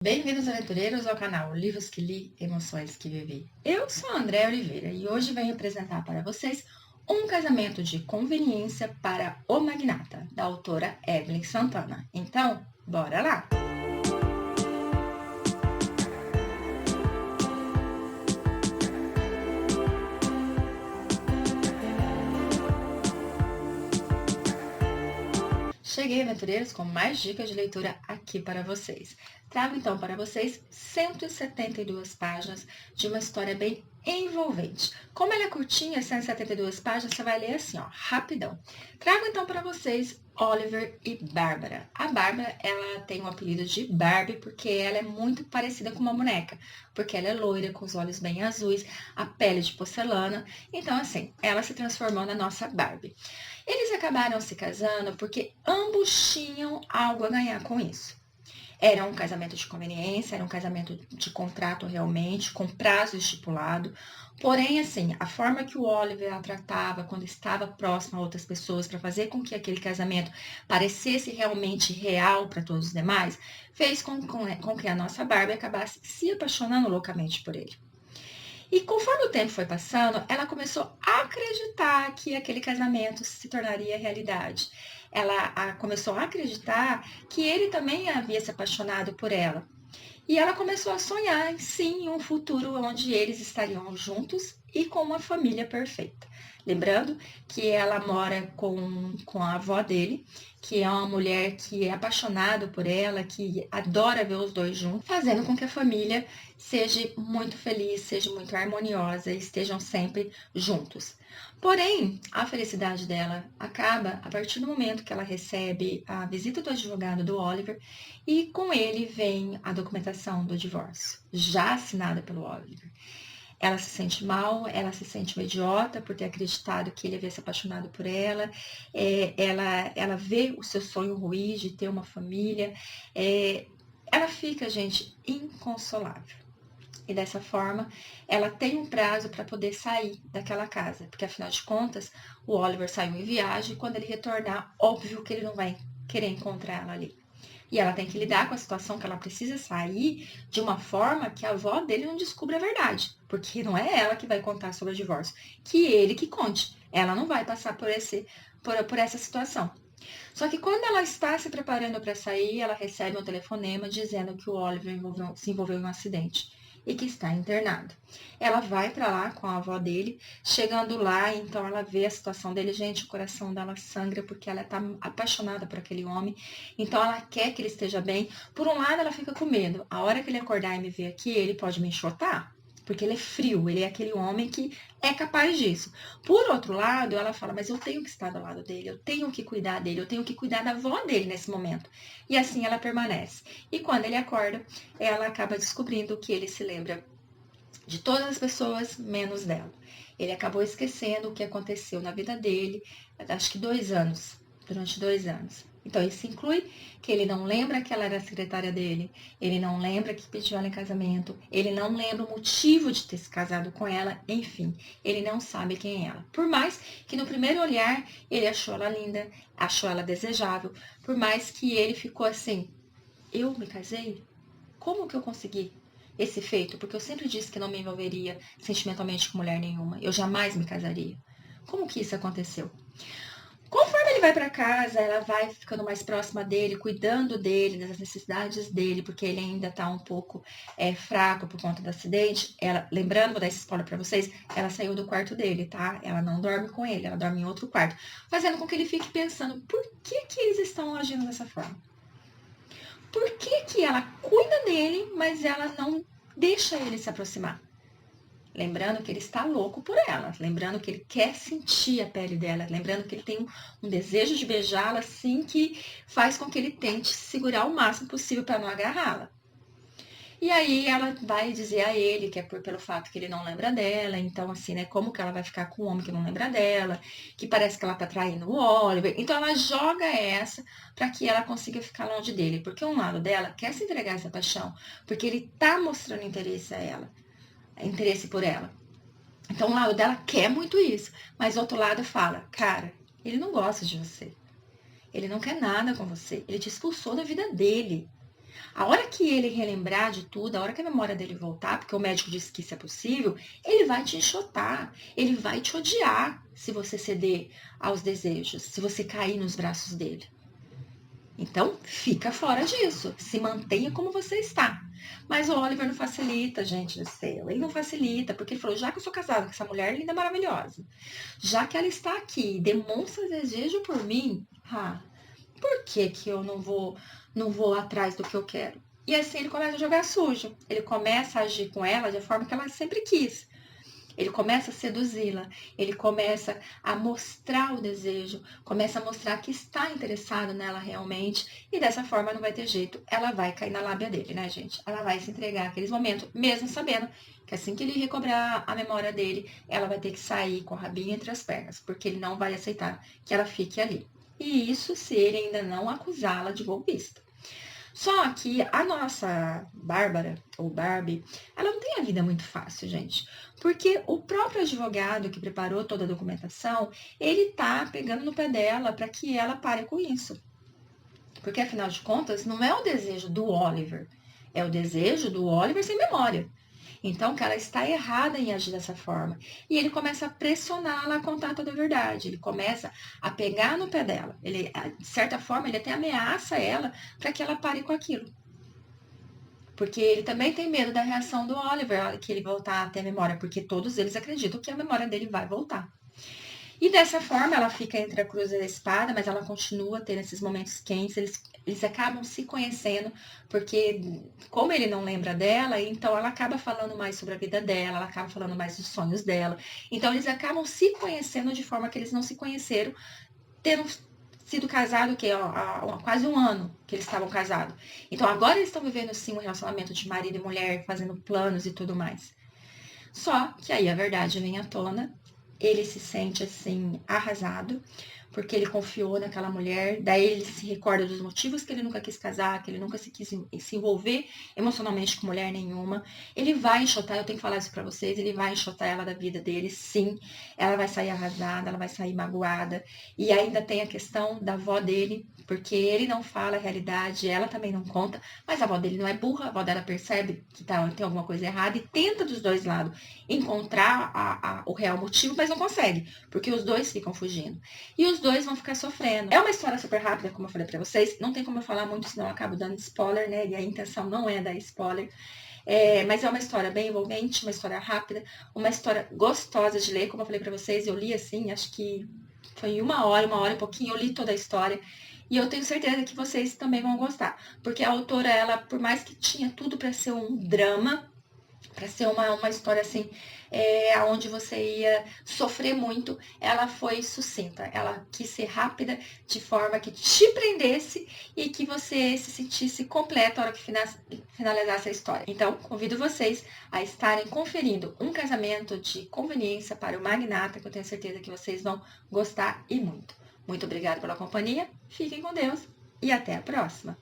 Bem-vindos, aventureiros, ao canal Livros que Li, Emoções que Vivi. Eu sou a Andréa Oliveira e hoje venho apresentar para vocês Um Casamento de Conveniência para o Magnata, da autora Evelyn Santana. Então, bora lá! Cheguei, aventureiros, com mais dicas de leitura aqui para vocês. Trago então para vocês 172 páginas de uma história bem envolvente. Como ela é curtinha, 172 páginas, você vai ler assim, ó, rapidão. Trago então para vocês Oliver e Bárbara. A Bárbara, ela tem o apelido de Barbie porque ela é muito parecida com uma boneca, porque ela é loira, com os olhos bem azuis, a pele de porcelana. Então, assim, ela se transformou na nossa Barbie. Eles acabaram se casando porque ambos tinham algo a ganhar com isso. Era um casamento de conveniência, era um casamento de contrato realmente, com prazo estipulado. Porém, assim, a forma que o Oliver a tratava quando estava próximo a outras pessoas para fazer com que aquele casamento parecesse realmente real para todos os demais, fez com que a nossa Barbie acabasse se apaixonando loucamente por ele. E conforme o tempo foi passando, ela começou a acreditar que aquele casamento se tornaria realidade. Ela começou a acreditar que ele também havia se apaixonado por ela. E ela começou a sonhar, sim, em um futuro onde eles estariam juntos e com uma família perfeita. Lembrando que ela mora com a avó dele, que é uma mulher que é apaixonada por ela, que adora ver os dois juntos, fazendo com que a família seja muito feliz, seja muito harmoniosa e estejam sempre juntos. Porém, a felicidade dela acaba a partir do momento que ela recebe a visita do advogado do Oliver e com ele vem a documentação do divórcio, já assinada pelo Oliver. Ela se sente mal, ela se sente uma idiota por ter acreditado que ele havia se apaixonado por ela. Ela vê o seu sonho ruir de ter uma família. Ela fica, gente, inconsolável. E dessa forma, ela tem um prazo para poder sair daquela casa, porque afinal de contas, o Oliver saiu em viagem e quando ele retornar, óbvio que ele não vai querer encontrar ela ali. E ela tem que lidar com a situação que ela precisa sair de uma forma que a avó dele não descubra a verdade. Porque não é ela que vai contar sobre o divórcio, que ele que conte. Ela não vai passar por essa situação. Só que quando ela está se preparando para sair, ela recebe um telefonema dizendo que o Oliver se envolveu em um acidente e que está internado. Ela vai para lá com a avó dele, chegando lá, então ela vê a situação dele, gente, o coração dela sangra porque ela está apaixonada por aquele homem, então ela quer que ele esteja bem. Por um lado, ela fica com medo, a hora que ele acordar e me ver aqui, ele pode me enxotar, porque ele é frio, ele é aquele homem que é capaz disso. Por outro lado, ela fala, mas eu tenho que estar do lado dele, eu tenho que cuidar dele, eu tenho que cuidar da avó dele nesse momento. E assim ela permanece. E quando ele acorda, ela acaba descobrindo que ele se lembra de todas as pessoas, menos dela. Ele acabou esquecendo o que aconteceu na vida dele, acho que durante 2 anos. Então, isso inclui que ele não lembra que ela era a secretária dele, ele não lembra que pediu ela em casamento, ele não lembra o motivo de ter se casado com ela, enfim, ele não sabe quem é ela. Por mais que no primeiro olhar ele achou ela linda, achou ela desejável, por mais que ele ficou assim, eu me casei? Como que eu consegui esse feito? Porque eu sempre disse que não me envolveria sentimentalmente com mulher nenhuma, eu jamais me casaria. Como que isso aconteceu? Conforme ele vai para casa, ela vai ficando mais próxima dele, cuidando dele, das necessidades dele, porque ele ainda tá um pouco fraco por conta do acidente. Ela, lembrando, vou dar esse spoiler para vocês, ela saiu do quarto dele, tá? Ela não dorme com ele, ela dorme em outro quarto, fazendo com que ele fique pensando, por que que eles estão agindo dessa forma? Por que que ela cuida dele, mas ela não deixa ele se aproximar? Lembrando que ele está louco por ela, lembrando que ele quer sentir a pele dela, lembrando que ele tem um desejo de beijá-la assim que faz com que ele tente segurar o máximo possível para não agarrá-la. E aí ela vai dizer a ele que é pelo fato que ele não lembra dela, então assim, né, como que ela vai ficar com um homem que não lembra dela, que parece que ela tá traindo o Oliver. Então ela joga essa para que ela consiga ficar longe dele, porque um lado dela quer se entregar a essa paixão, porque ele tá mostrando interesse a ela, interesse por ela. Então, um lado dela quer muito isso, mas o outro lado fala, cara, ele não gosta de você. Ele não quer nada com você. Ele te expulsou da vida dele. A hora que ele relembrar de tudo, a hora que a memória dele voltar, porque o médico disse que isso é possível, ele vai te enxotar, ele vai te odiar se você ceder aos desejos, se você cair nos braços dele. Então, fica fora disso. Se mantenha como você está. Mas o Oliver não facilita, gente do céu. Ele não facilita, porque ele falou, já que eu sou casada com essa mulher linda, maravilhosa, já que ela está aqui e demonstra desejo por mim, por que que eu não vou atrás do que eu quero? E assim ele começa a jogar sujo. Ele começa a agir com ela da forma que ela sempre quis. Ele começa a seduzi-la, ele começa a mostrar o desejo, começa a mostrar que está interessado nela realmente, e dessa forma não vai ter jeito, ela vai cair na lábia dele, né, gente? Ela vai se entregar àqueles momentos, mesmo sabendo que assim que ele recobrar a memória dele, ela vai ter que sair com o rabinho entre as pernas, porque ele não vai aceitar que ela fique ali. E isso se ele ainda não acusá-la de golpista. Só que a nossa Bárbara, ou Barbie, ela não tem a vida muito fácil, gente. Porque o próprio advogado que preparou toda a documentação, ele tá pegando no pé dela para que ela pare com isso. Porque, afinal de contas, não é o desejo do Oliver, é o desejo do Oliver sem memória. Então, que ela está errada em agir dessa forma. E ele começa a pressioná-la a contar toda a verdade. Ele começa a pegar no pé dela. Ele, de certa forma, ele até ameaça ela para que ela pare com aquilo. Porque ele também tem medo da reação do Oliver, que ele voltar a ter memória, porque todos eles acreditam que a memória dele vai voltar. E dessa forma ela fica entre a cruz e a espada, mas ela continua tendo esses momentos quentes, eles acabam se conhecendo, porque como ele não lembra dela, então ela acaba falando mais sobre a vida dela, ela acaba falando mais dos sonhos dela. Então eles acabam se conhecendo de forma que eles não se conheceram, tendo sido casados há quase um ano que eles estavam casados. Então agora eles estão vivendo sim um relacionamento de marido e mulher, fazendo planos e tudo mais. Só que aí a verdade vem à tona, ele se sente assim arrasado, porque ele confiou naquela mulher, daí ele se recorda dos motivos que ele nunca quis casar, que ele nunca se quis se envolver emocionalmente com mulher nenhuma. Ele vai enxotar, eu tenho que falar isso pra vocês, ele vai enxotar ela da vida dele, sim. Ela vai sair arrasada, ela vai sair magoada. E ainda tem a questão da avó dele, porque ele não fala a realidade, ela também não conta, mas a avó dele não é burra, a avó dela percebe que tem alguma coisa errada e tenta dos dois lados encontrar o real motivo, mas não consegue, porque os dois ficam fugindo. E os dois vão ficar sofrendo. É uma história super rápida, como eu falei pra vocês. Não tem como eu falar muito, senão eu acabo dando spoiler, né? E a intenção não é dar spoiler. Mas é uma história bem envolvente, uma história rápida, uma história gostosa de ler. Como eu falei pra vocês, eu li assim, acho que foi em uma hora e pouquinho, eu li toda a história. E eu tenho certeza que vocês também vão gostar. Porque a autora, ela, por mais que tinha tudo pra ser um drama, para ser uma história assim, onde você ia sofrer muito, ela foi sucinta. Ela quis ser rápida, de forma que te prendesse e que você se sentisse completa a hora que finalizasse a história. Então, convido vocês a estarem conferindo Um Casamento de Conveniência para o Magnata, que eu tenho certeza que vocês vão gostar e muito. Muito obrigada pela companhia, fiquem com Deus e até a próxima!